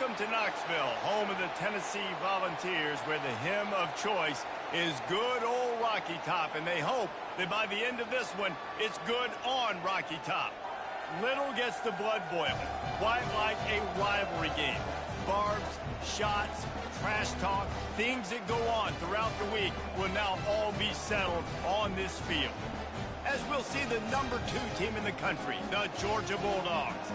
Welcome to Knoxville, home of the Tennessee Volunteers, where the hymn of choice is good old Rocky Top, and they hope that by the end of this one, it's good on Rocky Top. Little gets the blood boiling, quite like a rivalry game. Barbs, shots, trash talk, things that go on throughout the week will now all be settled on this field. As we'll see the number 2 team in the country, the Georgia Bulldogs,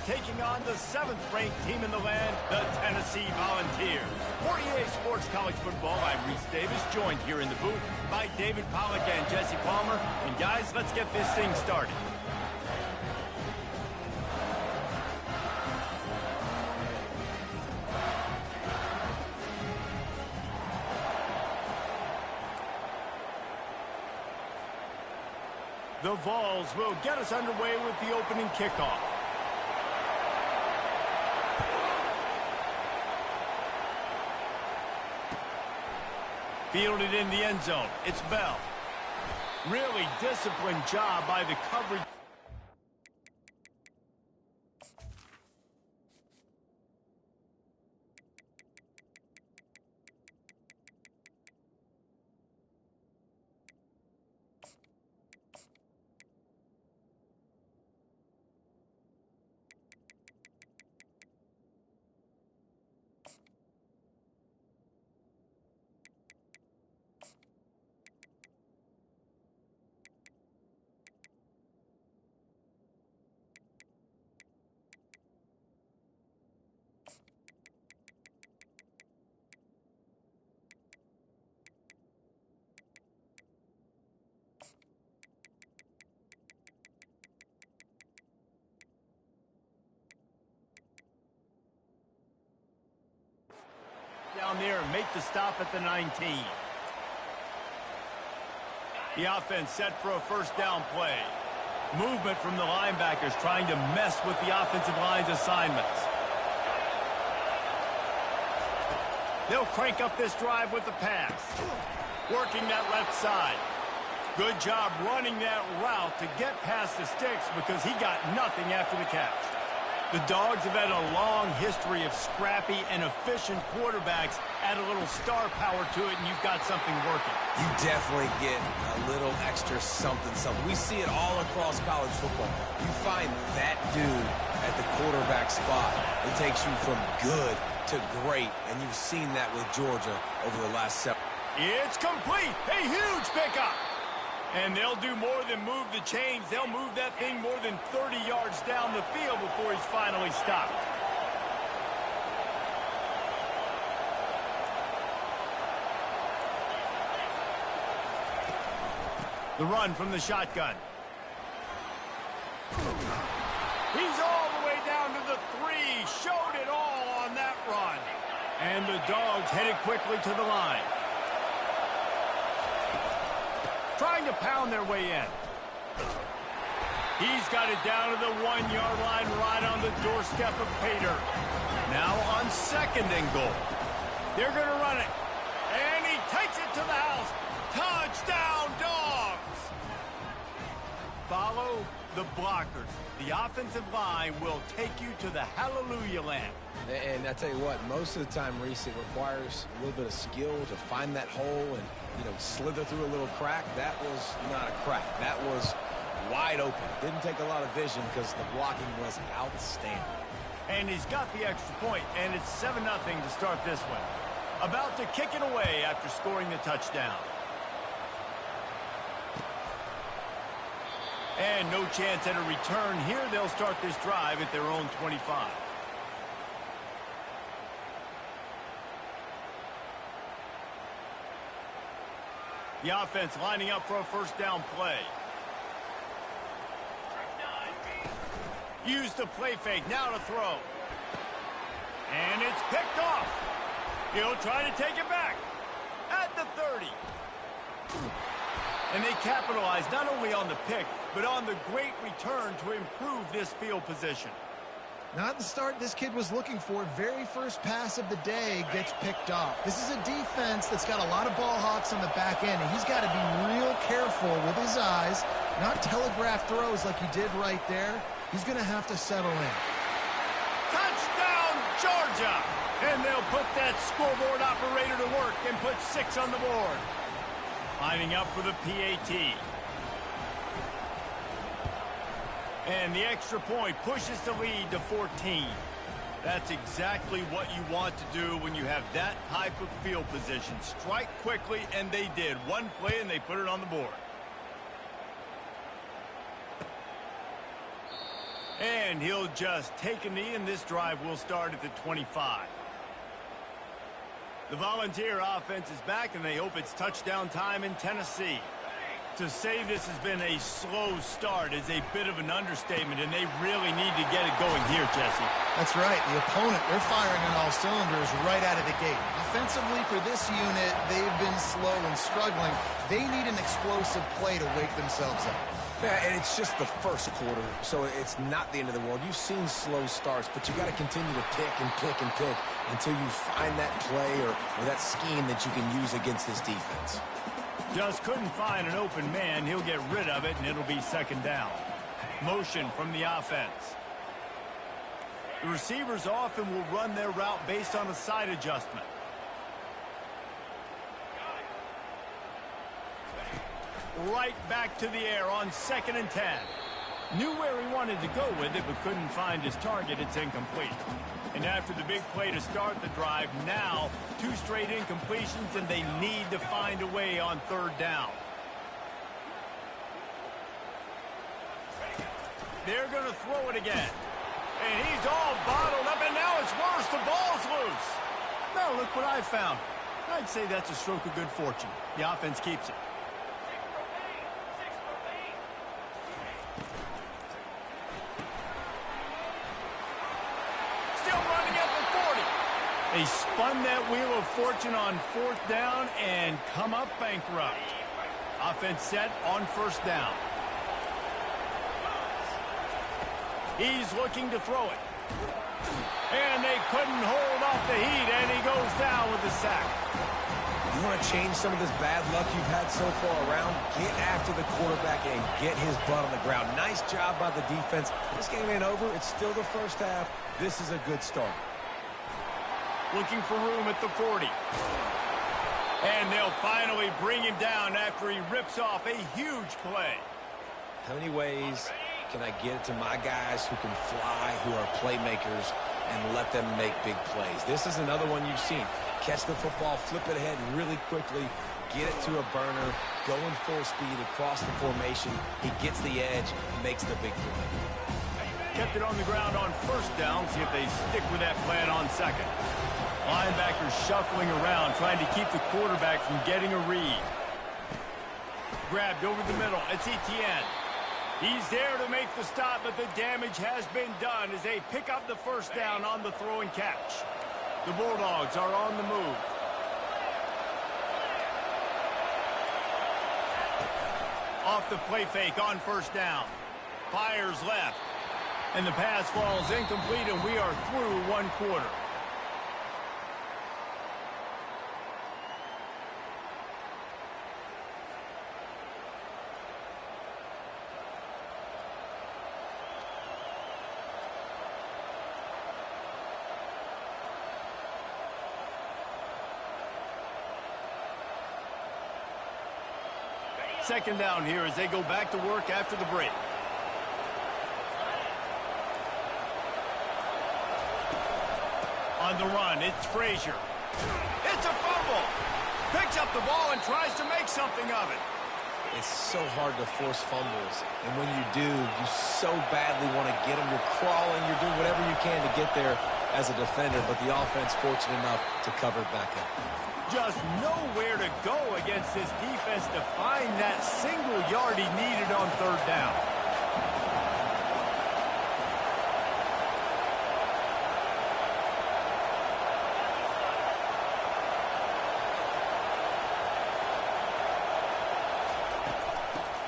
taking on the 7th-ranked team in the land, the Tennessee Volunteers. For EA Sports College Football, I'm Reese Davis, joined here in the booth by David Pollack and Jesse Palmer. And guys, let's get this thing started. The Vols will get us underway with the opening kickoff. Fielded in the end zone. It's Bell. Really disciplined job by the coverage. Down there and make the stop at the 19. The offense set for a first down play. Movement from the linebackers trying to mess with the offensive line's assignments. They'll crank up this drive with the pass. Working that left side. Good job running that route to get past the sticks because he got nothing after the catch. The Dogs have had a long history of scrappy and efficient quarterbacks. Add a little star power to it, and you've got something working. You definitely get a little extra something. We see it all across college football. You find that dude at the quarterback spot. It takes you from good to great, and you've seen that with Georgia over the last several. It's complete. A huge pickup. And they'll do more than move the chains. They'll move that thing more than 30 yards down the field before he's finally stopped. The run from the shotgun. He's all the way down to the 3. Showed it all on that run. And the Dogs headed quickly to the line. Trying to pound their way in. He's got it down to the 1-yard line right on the doorstep of Pater. Now on 2nd and goal. They're going to run it. And he takes it to the house. Touchdown, Dogs! Follow the blockers. The offensive line will take you to the hallelujah land. And I tell you what, most of the time, Reese, it requires a little bit of skill to find that hole and, slither through a little crack. That was not a crack. That was wide open. Didn't take a lot of vision because the blocking was outstanding. And he's got the extra point, and it's 7-0 to start this one. About to kick it away after scoring the touchdown. And no chance at a return here. They'll start this drive at their own 25. The offense lining up for a first down play. Use the play fake, now to throw. And it's picked off. He'll try to take it back at the 30. And they capitalize not only on the pick, but on the great return to improve this field position. Not the start this kid was looking for. Very first pass of the day gets picked off. This is a defense that's got a lot of ball hawks on the back end, and he's got to be real careful with his eyes, not telegraph throws like he did right there. He's going to have to settle in. Touchdown, Georgia! And they'll put that scoreboard operator to work and put 6 on the board. Lining up for the PAT. And the extra point pushes the lead to 14. That's exactly what you want to do when you have that type of field position. Strike quickly, and they did. One play, and they put it on the board. And he'll just take a knee, and this drive will start at the 25. The Volunteer offense is back, and they hope it's touchdown time in Tennessee. To say this has been a slow start is a bit of an understatement, and they really need to get it going here, Jesse. That's right. The opponent, they're firing on all cylinders right out of the gate. Offensively, for this unit, they've been slow and struggling. They need an explosive play to wake themselves up. Yeah, and it's just the first quarter, so it's not the end of the world. You've seen slow starts, but you got to continue to pick and pick and pick until you find that play or that scheme that you can use against this defense. Just couldn't find an open man. He'll get rid of it, and it'll be second down. Motion from the offense. The receivers often will run their route based on a side adjustment. Right back to the air on 2nd and 10. Knew where he wanted to go with it, but couldn't find his target. It's incomplete. And after the big play to start the drive, now 2 straight incompletions, and they need to find a way on 3rd down. They're going to throw it again. And he's all bottled up, and now it's worse. The ball's loose. Now look what I found. I'd say that's a stroke of good fortune. The offense keeps it. They spun that wheel of fortune on 4th down and come up bankrupt. Offense set on 1st down. He's looking to throw it. And they couldn't hold off the heat, and he goes down with the sack. You want to change some of this bad luck you've had so far around? Get after the quarterback and get his butt on the ground. Nice job by the defense. This game ain't over. It's still the first half. This is a good start. Looking for room at the 40. And they'll finally bring him down after he rips off a huge play. How many ways can I get it to my guys who can fly, who are playmakers, and let them make big plays? This is another one you've seen. Catch the football, flip it ahead really quickly, get it to a burner, go in full speed across the formation. He gets the edge, makes the big play. Kept it on the ground on 1st down. See if they stick with that plan on 2nd. Linebackers shuffling around, trying to keep the quarterback from getting a read. Grabbed over the middle. It's Etienne. He's there to make the stop, but the damage has been done as they pick up the 1st down on the throw and catch. The Bulldogs are on the move. Off the play fake on 1st down. Fires left. And the pass falls incomplete, and we are through 1 quarter. Second down here as they go back to work after the break. On the run, it's Frazier. It's a fumble. Picks up the ball and tries to make something of it. It's so hard to force fumbles. And when you do, you so badly want to get them. You're crawling. You're doing whatever you can to get there as a defender. But the offense fortunate enough to cover it back up. Just nowhere to go against this defense to find that single yard he needed on 3rd down.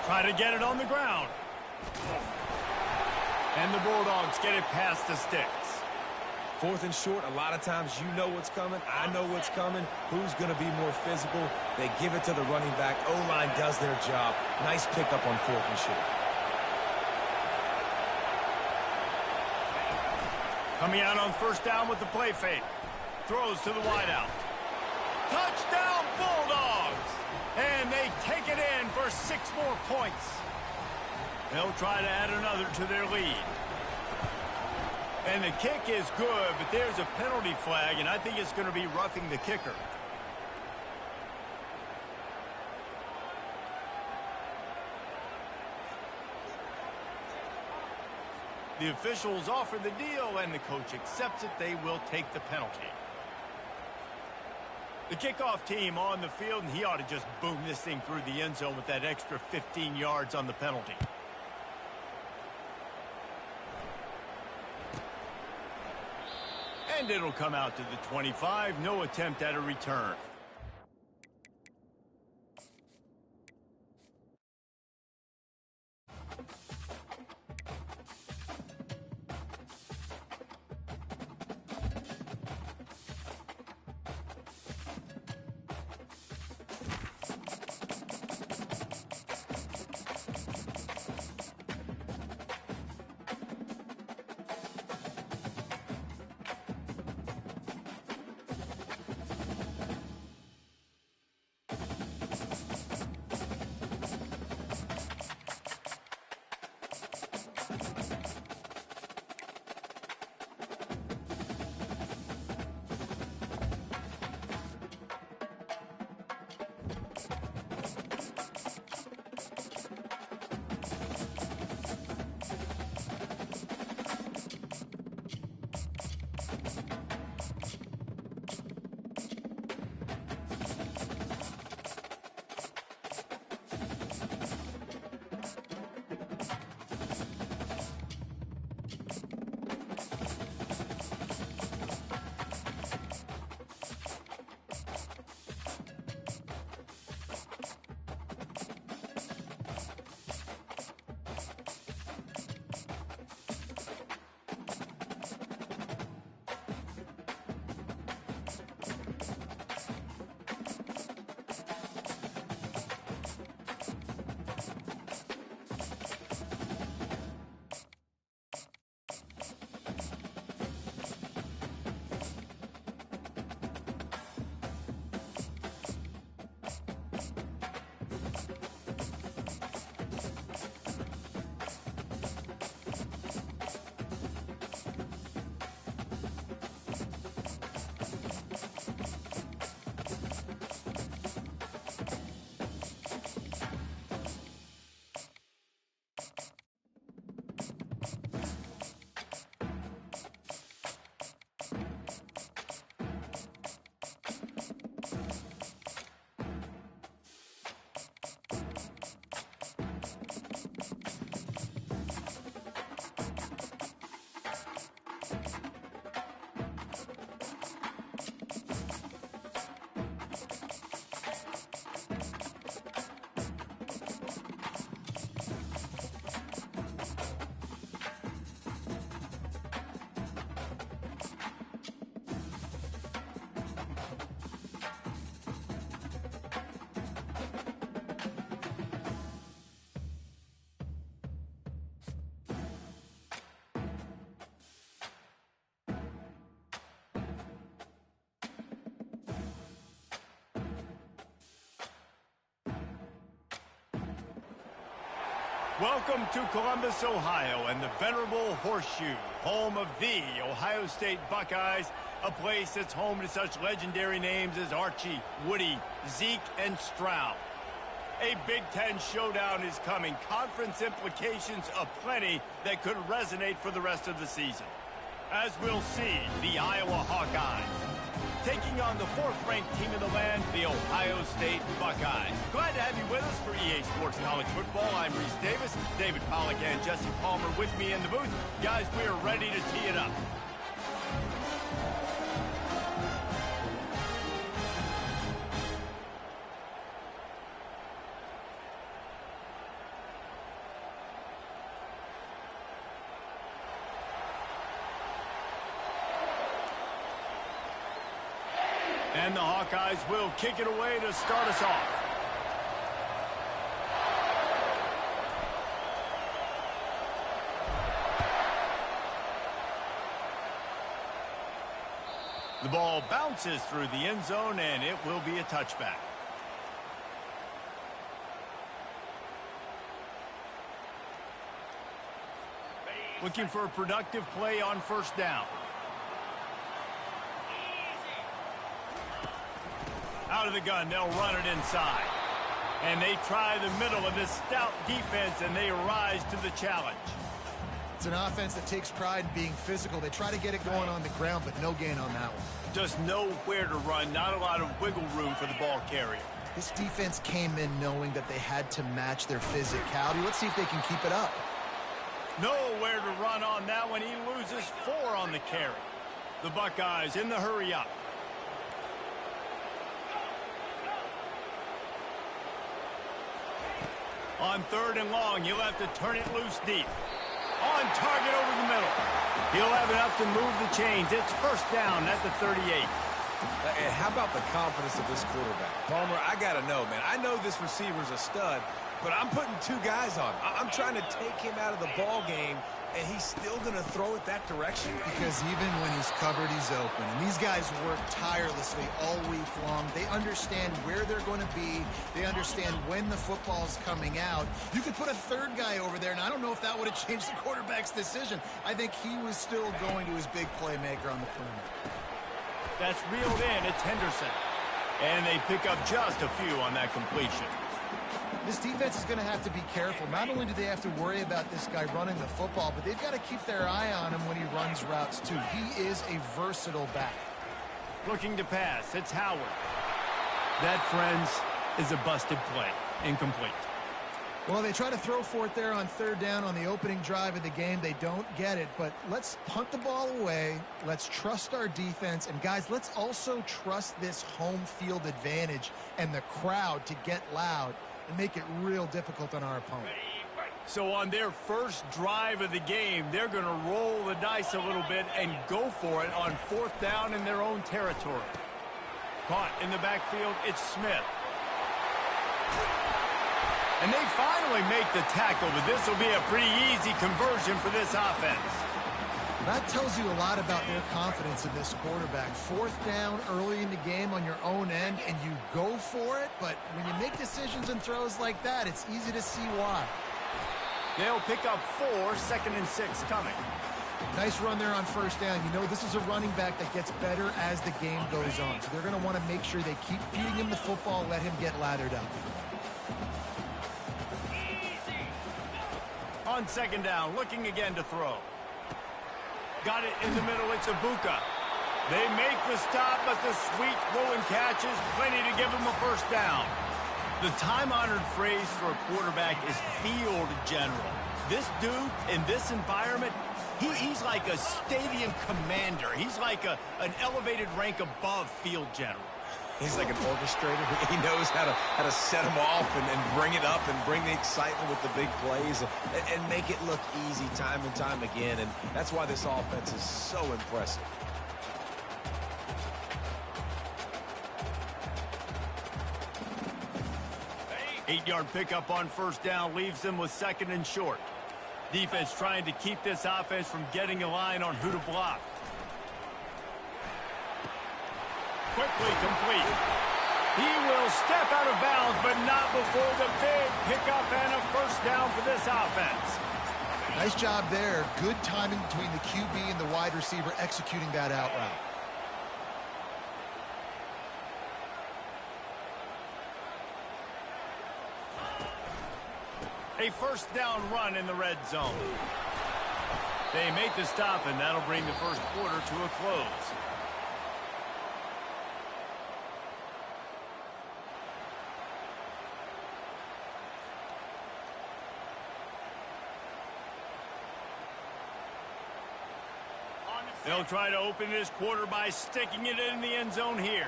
Try to get it on the ground. And the Bulldogs get it past the sticks. 4th and short, a lot of times you know what's coming. I know what's coming. Who's going to be more physical? They give it to the running back. O-line does their job. Nice pickup on 4th and short. Coming out on first down with the play fake. Throws to the wideout. Touchdown Bulldogs! And they take it in for 6 more points. They'll try to add another to their lead. And the kick is good, but there's a penalty flag, and I think it's going to be roughing the kicker. The officials offer the deal, and the coach accepts it. They will take the penalty. The kickoff team on the field, and he ought to just boom this thing through the end zone with that extra 15 yards on the penalty. And it'll come out to the 25. No attempt at a return. Welcome to Columbus, Ohio, and the venerable Horseshoe, home of the Ohio State Buckeyes, a place that's home to such legendary names as Archie, Woody, Zeke, and Stroud. A Big Ten showdown is coming. Conference implications aplenty that could resonate for the rest of the season. As we'll see, the Iowa Hawkeyes taking on the 4th-ranked team in the land, the Ohio State Buckeyes. Glad to have you with us for EA Sports College Football. I'm Reese Davis, David Pollack and Jesse Palmer with me in the booth. Guys, we are ready to tee it up. And the Hawkeyes will kick it away to start us off. The ball bounces through the end zone, and it will be a touchback. Looking for a productive play on first down. Out of the gun, they'll run it inside. And they try the middle of this stout defense, and they rise to the challenge. It's an offense that takes pride in being physical. They try to get it going on the ground, but no gain on that one. Just nowhere to run, not a lot of wiggle room for the ball carrier. This defense came in knowing that they had to match their physicality. Let's see if they can keep it up. Nowhere to run on that one. He loses 4 on the carry. The Buckeyes in the hurry up. On 3rd and long, he'll have to turn it loose deep. On target over the middle. He'll have enough to move the chains. It's first down at the 38. And how about the confidence of this quarterback? Palmer, I got to know, man. I know this receiver's a stud, but I'm putting 2 guys on him. I'm trying to take him out of the ball game, and he's still going to throw it that direction? Because even when he's covered, he's open. And these guys work tirelessly all week long. They understand where they're going to be. They understand when the football's coming out. You could put a 3rd guy over there, and I don't know if that would have changed the quarterback's decision. I think he was still going to his big playmaker on the perimeter. That's reeled in. It's Henderson. And they pick up just a few on that completion. This defense is going to have to be careful. Not only do they have to worry about this guy running the football, but they've got to keep their eye on him when he runs routes, too. He is a versatile back. Looking to pass. It's Howard. That, friends, is a busted play. Incomplete. Well, they try to throw for it there on 3rd down on the opening drive of the game. They don't get it, but let's punt the ball away. Let's trust our defense. And, guys, let's also trust this home field advantage and the crowd to get loud and make it real difficult on our opponent. So on their first drive of the game, they're going to roll the dice a little bit and go for it on 4th down in their own territory. Caught in the backfield, it's Smith. And they finally make the tackle, but this will be a pretty easy conversion for this offense. That tells you a lot about their confidence in this quarterback. 4th down early in the game on your own end, and you go for it, but when you make decisions and throws like that, it's easy to see why. They'll pick up 4, 2nd and 6 coming. Nice run there on 1st down. You know, this is a running back that gets better as the game goes on, so they're going to want to make sure they keep feeding him the football, let him get lathered up. On 2nd down, looking again to throw. Got it in the middle, it's Ibuka. They make the stop, but the sweet throw and catch is plenty to give them a first down. The time-honored phrase for a quarterback is field general. This dude, in this environment, he's like a stadium commander. He's like an elevated rank above field general. He's like an orchestrator. He knows how to set them off and bring it up and bring the excitement with the big plays and make it look easy time and time again. And that's why this offense is so impressive. Eight-yard pickup on 1st down leaves them with 2nd and short. Defense trying to keep this offense from getting a line on who to block. Quickly complete. He will step out of bounds, but not before the big pickup and a first down for this offense. Nice job there. Good timing between the QB and the wide receiver executing that out route. A first down run in the red zone. They make the stop, and that'll bring the first quarter to a close. They'll try to open this quarter by sticking it in the end zone here.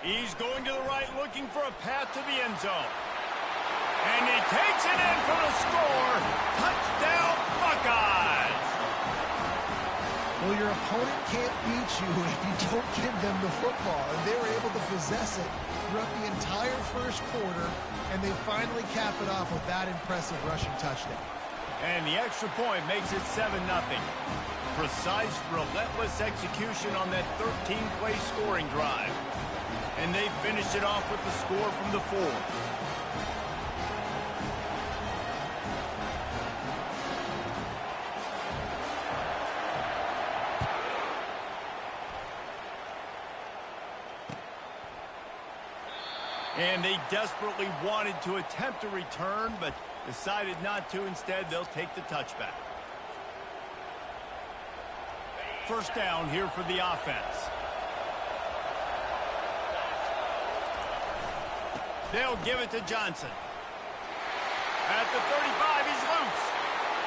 He's going to the right, looking for a path to the end zone. And he takes it in for the score. Touchdown, Buckeyes! Well, your opponent can't beat you if you don't give them the football. And they were able to possess it throughout the entire first quarter, and they finally cap it off with that impressive rushing touchdown. And the extra point makes it 7-0. Precise, relentless execution on that 13-play scoring drive. And they finished it off with the score from the 4. And they desperately wanted to attempt a return, but decided not to. Instead, they'll take the touchback. First down here for the offense. They'll give it to Johnson. At the 35, he's loose.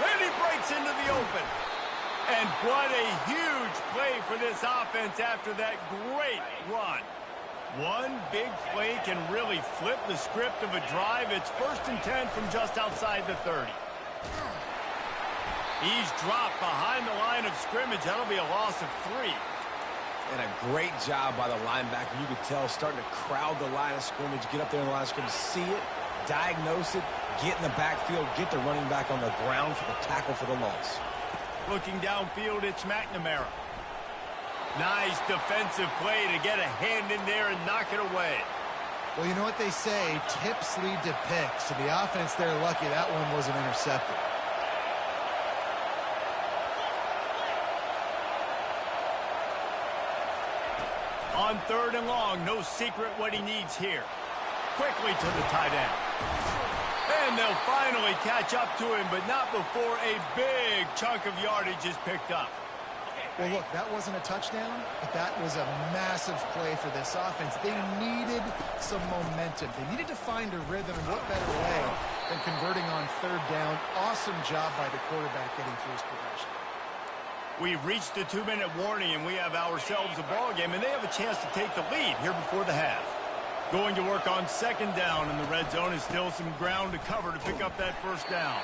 And he breaks into the open. And what a huge play for this offense after that great run. One big play can really flip the script of a drive. It's 1st and 10 from just outside the 30. He's dropped behind the line of scrimmage. That'll be a loss of 3. And a great job by the linebacker. You could tell, starting to crowd the line of scrimmage, get up there in the line of scrimmage, see it, diagnose it, get in the backfield, get the running back on the ground for the tackle for the loss. Looking downfield, it's McNamara. Nice defensive play to get a hand in there and knock it away. Well, you know what they say, tips lead to picks. So the offense, they're lucky that one wasn't intercepted. On 3rd and long, no secret what he needs here. Quickly to the tight end. And they'll finally catch up to him, but not before a big chunk of yardage is picked up. Well, look, that wasn't a touchdown, but that was a massive play for this offense. They needed some momentum. They needed to find a rhythm, and what better way than converting on 3rd down. Awesome job by the quarterback getting through his progression. We've reached the 2-minute warning, and we have ourselves a ball game, and they have a chance to take the lead here before the half. Going to work on 2nd down in the red zone is still some ground to cover to pick up that 1st down.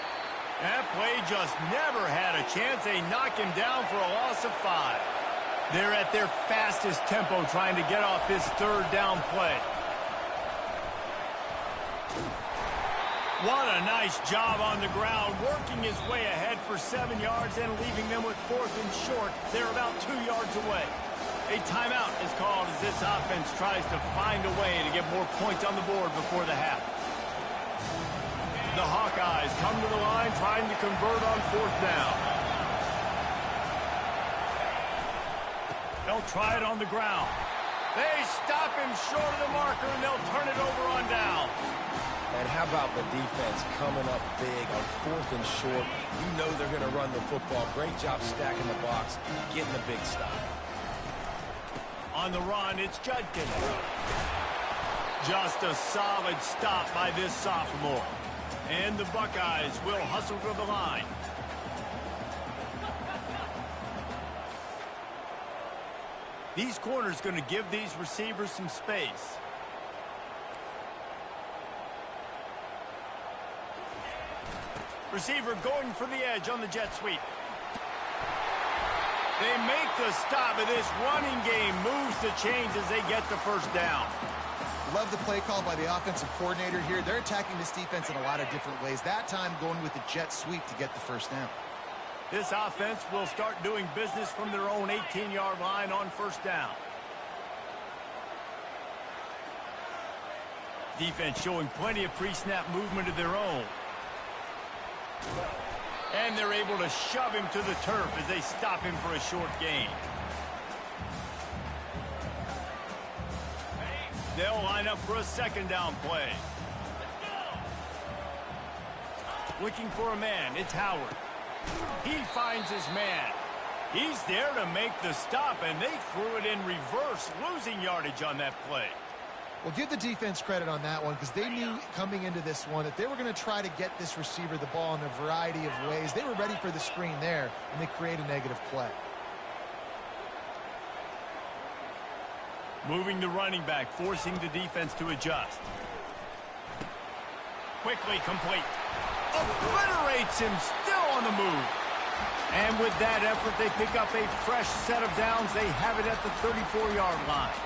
That play just never had a chance. They knock him down for a loss of 5. They're at their fastest tempo trying to get off this 3rd down play. What a nice job on the ground, working his way ahead for 7 yards and leaving them with 4th and short. They're about 2 yards away. A timeout is called as this offense tries to find a way to get more points on the board before the half. The Hawkeyes come to the line trying to convert on 4th down. They'll try it on the ground. They stop him short of the marker, and they'll turn it over on down. And how about the defense coming up big on 4th and short? You know they're going to run the football. Great job stacking the box, getting the big stop. On the run, it's Judkins. Just a solid stop by this sophomore. And the Buckeyes will hustle to the line. These corners going to give these receivers some space. Receiver going for the edge on the jet sweep. They make the stop, and this running game moves the chains as they get the 1st down. Love the play call by the offensive coordinator here. They're attacking this defense in a lot of different ways. That time going with the jet sweep to get the 1st down. This offense will start doing business from their own 18-yard line on 1st down. Defense showing plenty of pre-snap movement of their own. And they're able to shove him to the turf as they stop him for a short gain. They'll line up for a 2nd down play. Looking for a man, it's Howard. He finds his man. He's there to make the stop, and they threw it in reverse, losing yardage on that play. Well, give the defense credit on that one because they knew coming into this one that they were going to try to get this receiver the ball in a variety of ways. They were ready for the screen there, and they create a negative play. Moving the running back, forcing the defense to adjust. Quickly complete. Obliterates him, still on the move. And with that effort, they pick up a fresh set of downs. They have it at the 34-yard line.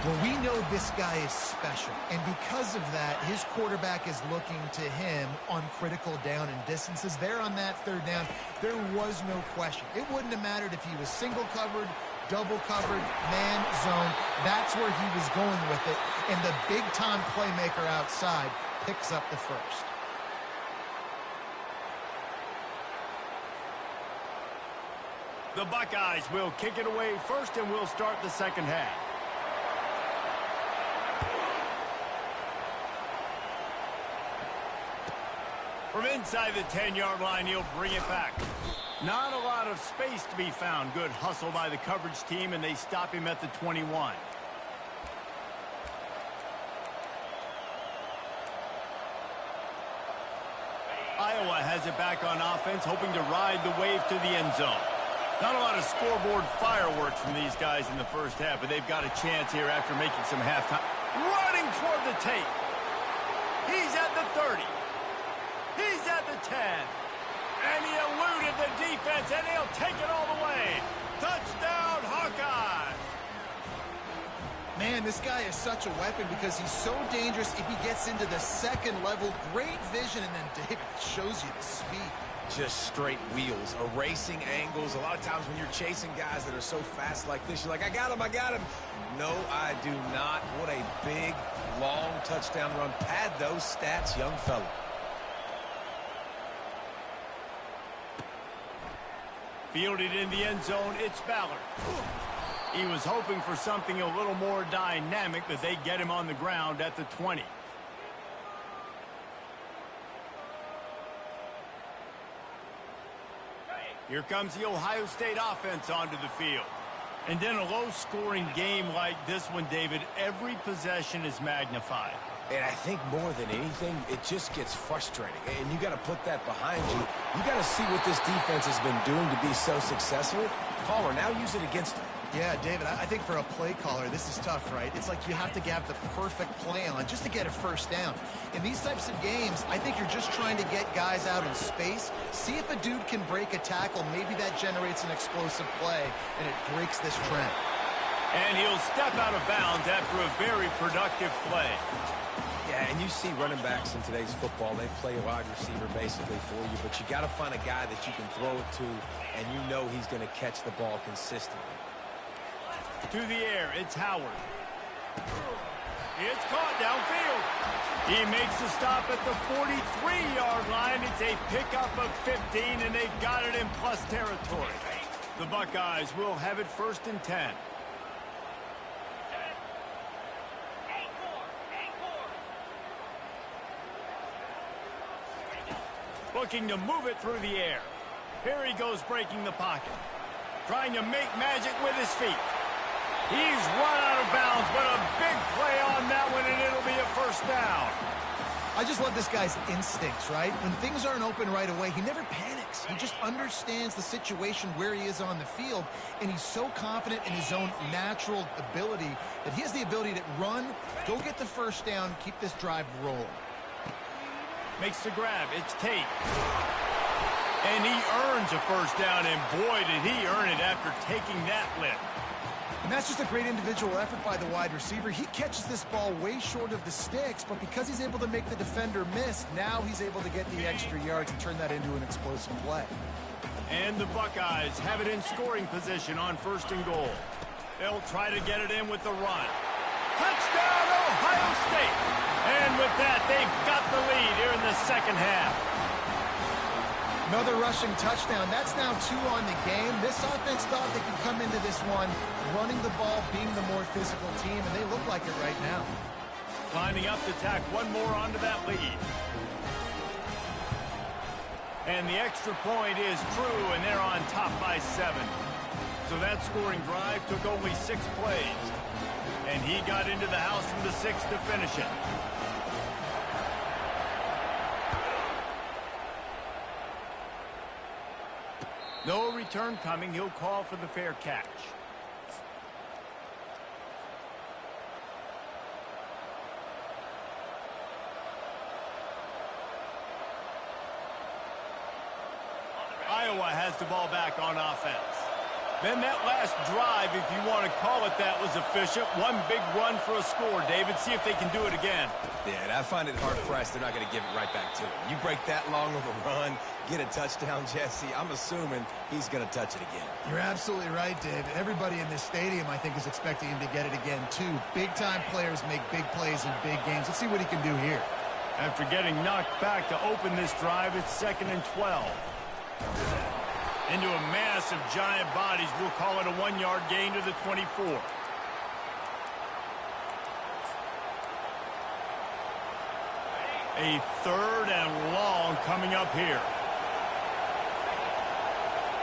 Well, we know this guy is special, and because of that, his quarterback is looking to him on critical down and distances. There on that third down, there was no question. It wouldn't have mattered if he was single covered, double covered, man, zone. That's where he was going with it, and the big-time playmaker outside picks up the first. The Buckeyes will kick it away first, and we'll start the second half. From inside the 10-yard line, he'll bring it back. Not a lot of space to be found. Good hustle by the coverage team, and they stop him at the 21. Iowa has it back on offense, hoping to ride the wave to the end zone. Not a lot of scoreboard fireworks from these guys in the first half, but they've got a chance here after making some halftime. Running toward the tape. He's at the 30. He's at the 10. And he eluded the defense, and he'll take it all the way. Touchdown, Hawkeye. Man, this guy is such a weapon because he's so dangerous if he gets into the second level. Great vision, and then David shows you the speed. Just straight wheels, erasing angles. A lot of times when you're chasing guys that are so fast like this, you're like, I got him, I got him. No, I do not. What a big, long touchdown run. Pad those stats, young fella. Fielded in the end zone, it's Ballard. He was hoping for something a little more dynamic, but they get him on the ground at the 20. Here comes the Ohio State offense onto the field. And in a low-scoring game like this one, David, every possession is magnified. And I think more than anything, it just gets frustrating. And you got to put that behind you. You got to see what this defense has been doing to be so successful. Caller, now use it against them. Yeah, David, I think for a play caller, this is tough, right? It's like you have to have the perfect play on just to get a first down. In these types of games, I think you're just trying to get guys out in space, see if a dude can break a tackle. Maybe that generates an explosive play, and it breaks this trend. And he'll step out of bounds after a very productive play. Yeah, and you see running backs in today's football, they play a wide receiver basically for you, but you got to find a guy that you can throw it to, and you know he's going to catch the ball consistently. To the air, it's Howard. It's caught downfield. He makes the stop at the 43-yard line. It's a pickup of 15, and they've got it in plus territory. The Buckeyes will have it first and 10. Looking to move it through the air. Here he goes breaking the pocket. Trying to make magic with his feet. He's run out of bounds, but a big play on that one, and it'll be a first down. I just love this guy's instincts, right? When things aren't open right away, he never panics. He just understands the situation where he is on the field, and he's so confident in his own natural ability that he has the ability to run, go get the first down, keep this drive rolling. Makes the grab. It's Tate. And he earns a first down, and boy, did he earn it after taking that lift. And that's just a great individual effort by the wide receiver. He catches this ball way short of the sticks, but because he's able to make the defender miss, now he's able to get the extra yards and turn that into an explosive play. And the Buckeyes have it in scoring position on first and goal. They'll try to get it in with the run. Touchdown, Ohio State! And with that, they've got the lead here in the second half. Another rushing touchdown. That's now 2 on the game. This offense thought they could come into this one running the ball, being the more physical team, and they look like it right now. Lining up to tack one more onto that lead. And the extra point is true, and they're on top by 7. So that scoring drive took only 6 plays. And he got into the house from the 6 to finish it. No return coming. He'll call for the fair catch. Iowa has the ball back on offense. Then that last drive, if you want to call it that, was efficient. One big run for a score, David. See if they can do it again. Yeah, and I find it hard-pressed they're not going to give it right back to him. You break that long of a run, get a touchdown, Jesse, I'm assuming he's going to touch it again. You're absolutely right, Dave. Everybody in this stadium, I think, is expecting him to get it again, too. Big-time players make big plays in big games. Let's see what he can do here. After getting knocked back to open this drive, it's 2nd and 12. Into a mass of giant bodies, we'll call it a 1-yard gain to the 24. A 3rd and long coming up here.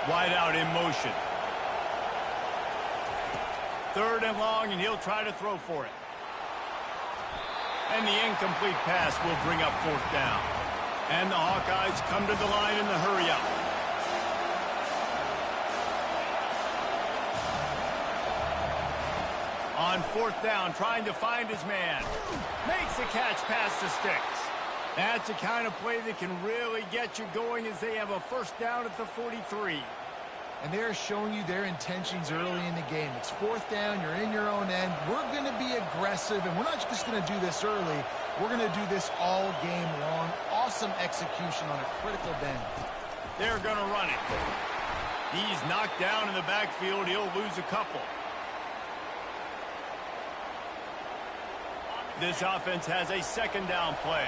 Wide out in motion. 3rd and long, and he'll try to throw for it. And the incomplete pass will bring up 4th down. And the Hawkeyes come to the line in the hurry-up. On 4th down, trying to find his man. Makes the catch past the sticks. That's the kind of play that can really get you going as they have a 1st down at the 43. And they're showing you their intentions early in the game. It's 4th down, you're in your own end. We're going to be aggressive, and we're not just going to do this early. We're going to do this all game long. Awesome execution on a critical bend. They're going to run it. He's knocked down in the backfield. He'll lose a couple. This offense has a 2nd down play.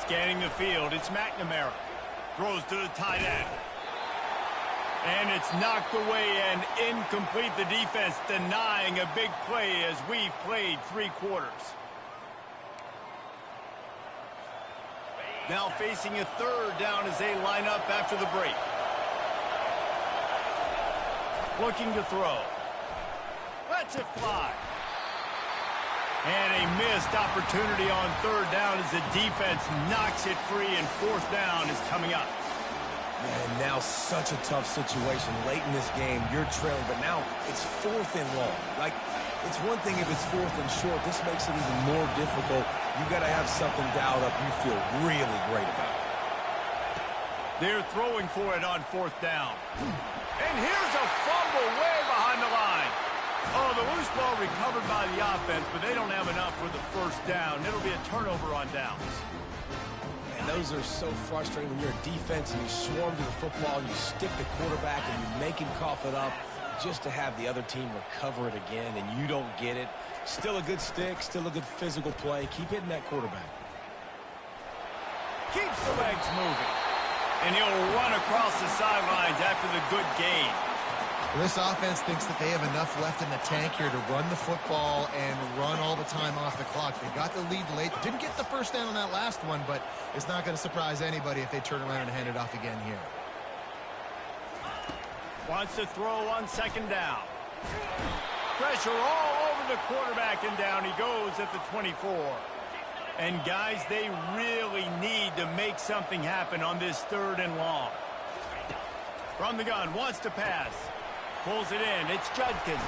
Scanning the field, it's McNamara. Throws to the tight end. And it's knocked away and incomplete. The defense denying a big play as we've played 3 quarters. Now facing a 3rd down as they line up after the break. Looking to throw. Lets it fly. And a missed opportunity on 3rd down as the defense knocks it free, and 4th down is coming up. And now such a tough situation late in this game. You're trailing, but now it's 4th and long. Like, it's one thing if it's 4th and short. This makes it even more difficult. You got to have something dialed up you feel really great about. They're throwing for it on 4th down. And here's a fumble way behind the line. Oh, the loose ball recovered by the offense, but they don't have enough for the 1st down. It'll be a turnover on downs. And those are so frustrating when you're a defense and you swarm to the football, and you stick the quarterback and you make him cough it up just to have the other team recover it again, and you don't get it. Still a good stick, still a good physical play. Keep hitting that quarterback. Keeps the legs moving. And he'll run across the sidelines after the good gain. Well, this offense thinks that they have enough left in the tank here to run the football and run all the time off the clock. They got the lead late. Didn't get the 1st down on that last one, but it's not going to surprise anybody if they turn around and hand it off again here. Wants to throw on 2nd down. Pressure all over the quarterback, and down he goes at the 24. And guys, they really need to make something happen on this 3rd and long. From the gun, wants to pass. Pulls it in. It's Judkins.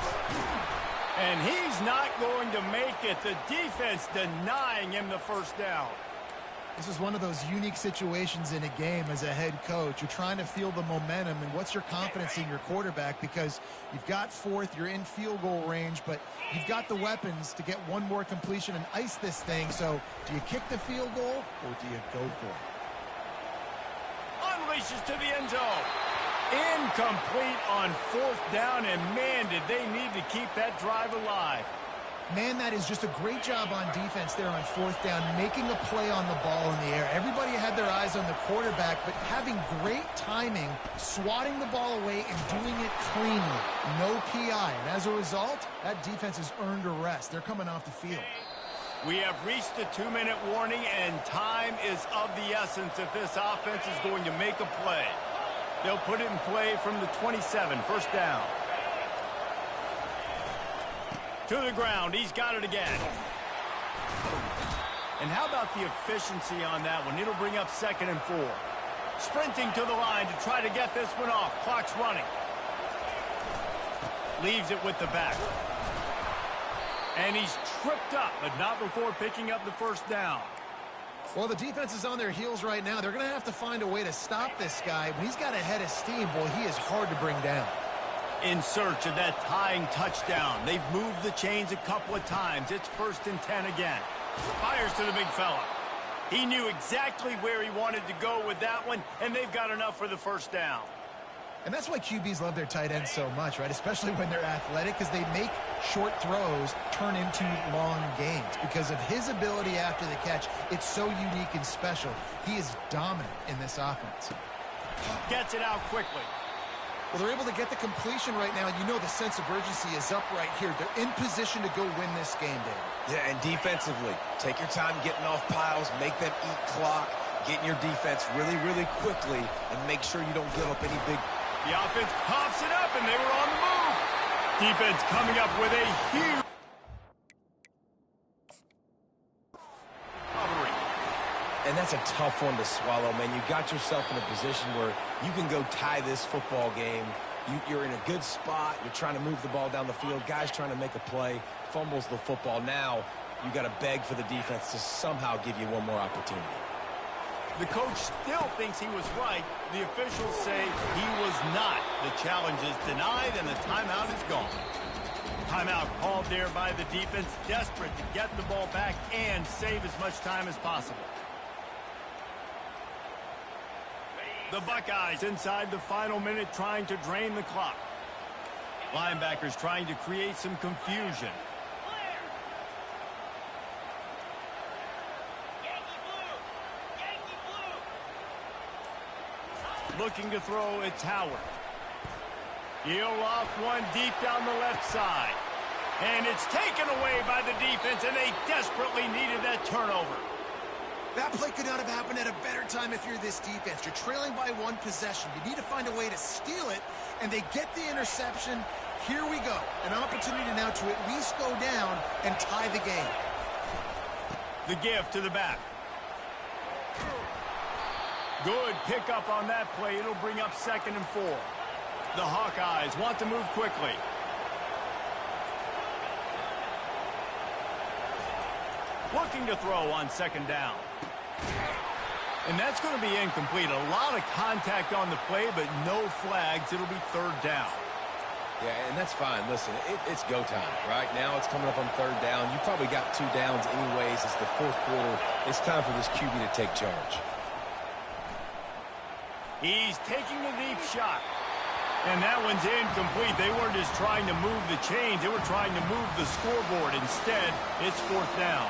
And he's not going to make it. The defense denying him the 1st down. This is one of those unique situations in a game as a head coach. You're trying to feel the momentum, and what's your confidence in your quarterback, because you've got 4th, you're in field goal range, but you've got the weapons to get one more completion and ice this thing. So do you kick the field goal or do you go for it? Unleashes to the end zone. Incomplete on 4th down, and man, did they need to keep that drive alive. Man, that is just a great job on defense there on 4th down, making a play on the ball in the air. Everybody had their eyes on the quarterback, but having great timing, swatting the ball away and doing it cleanly. No PI, and as a result, that defense has earned a rest. They're coming off the field. We have reached the 2-minute warning, and time is of the essence if this offense is going to make a play. They'll put it in play from the 27, 1st down. To the ground, he's got it again. And how about the efficiency on that one? It'll bring up 2nd and 4. Sprinting to the line to try to get this one off. Clock's running. Leaves it with the back. And he's tripped up, but not before picking up the 1st down. Well, the defense is on their heels right now. They're going to have to find a way to stop this guy. When he's got a head of steam, boy, he is hard to bring down. In search of that tying touchdown. They've moved the chains a couple of times. It's 1st and 10 again. Fires to the big fella. He knew exactly where he wanted to go with that one, and they've got enough for the first down. And that's why QBs love their tight ends so much, right? Especially when they're athletic, because they make short throws turn into long gains. Because of his ability after the catch, it's so unique and special. He is dominant in this offense. Gets it out quickly. Well, they're able to get the completion right now. You know the sense of urgency is up right here. They're in position to go win this game, David. Yeah, and defensively, take your time getting off piles, make them eat clock, get in your defense really, really quickly, and make sure you don't give up any big... The offense coughs it up, and they were on the move. Defense coming up with a huge recovery. And that's a tough one to swallow, man. You got yourself in a position where you can go tie this football game. You're in a good spot. You're trying to move the ball down the field. Guys trying to make a play, fumbles the football. Now you got to beg for the defense to somehow give you one more opportunity. The coach still thinks he was right. The officials say he was not. The challenge is denied, and the timeout is gone. Timeout called there by the defense, desperate to get the ball back and save as much time as possible. The Buckeyes inside the final minute trying to drain the clock. Linebackers trying to create some confusion. Looking to throw, it's Howard. He'll off one deep down the left side. And it's taken away by the defense, and they desperately needed that turnover. That play could not have happened at a better time if you're this defense. You're trailing by one possession. You need to find a way to steal it, and they get the interception. Here we go. An opportunity now to at least go down and tie the game. The give to the back. Good pickup on that play. It'll bring up 2nd and 4. The Hawkeyes want to move quickly. Looking to throw on 2nd down. And that's going to be incomplete. A lot of contact on the play, but no flags. It'll be 3rd down. Yeah, and that's fine. Listen, it's go time. Right now it's coming up on 3rd down. You probably got 2 downs anyways. It's the 4th quarter. It's time for this QB to take charge. He's taking the deep shot. And that one's incomplete. They weren't just trying to move the chains. They were trying to move the scoreboard. Instead, it's 4th down.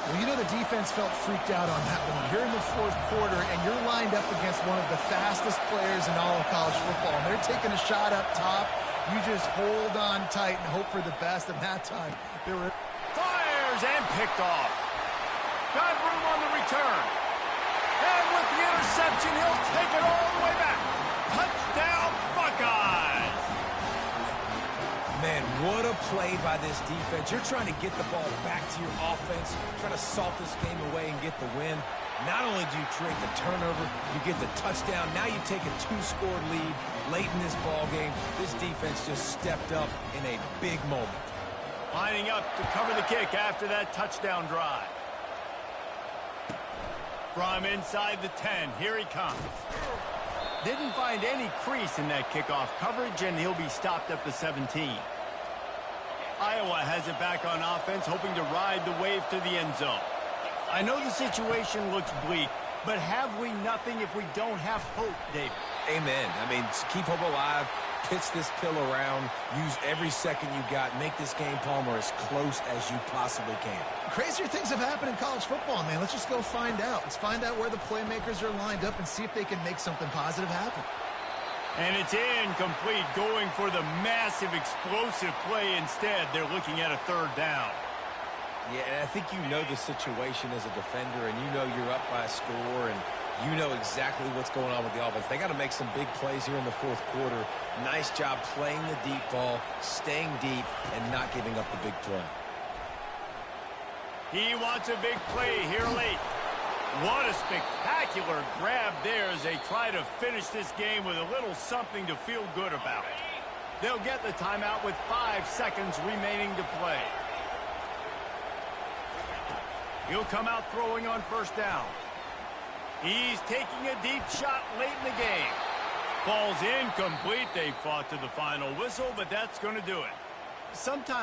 Well, you know the defense felt freaked out on that one. You're in the 4th quarter, and you're lined up against one of the fastest players in all of college football. And they're taking a shot up top. You just hold on tight and hope for the best. And that time, they were... Fires and picked off. Got room on the return. And with the interception, he'll take it all the way back. Touchdown, Buckeyes! Man, what a play by this defense. You're trying to get the ball back to your offense, trying to salt this game away and get the win. Not only do you create the turnover, you get the touchdown. Now you take a 2-score lead late in this ball game. This defense just stepped up in a big moment. Lining up to cover the kick after that touchdown drive. From inside the 10, here he comes. Didn't find any crease in that kickoff coverage, and he'll be stopped at the 17. Iowa has it back on offense, hoping to ride the wave to the end zone. I know the situation looks bleak, but have we nothing if we don't have hope, David? Amen. I mean, keep hope alive, pitch this pill around, use every second you got, make this game, Palmer, as close as you possibly can. Crazier things have happened in college football, man. Let's just go find out. Let's find out where the playmakers are lined up and see if they can make something positive happen. And it's incomplete, going for the massive, explosive play instead. They're looking at a 3rd down. Yeah, and I think you know the situation as a defender, and you know you're up by a score, and you know exactly what's going on with the offense. They got to make some big plays here in the 4th quarter. Nice job playing the deep ball, staying deep, and not giving up the big play. He wants a big play here late. What a spectacular grab there as they try to finish this game with a little something to feel good about. They'll get the timeout with 5 seconds remaining to play. He'll come out throwing on first down. He's taking a deep shot late in the game. Falls incomplete. They fought to the final whistle, but that's going to do it. Sometimes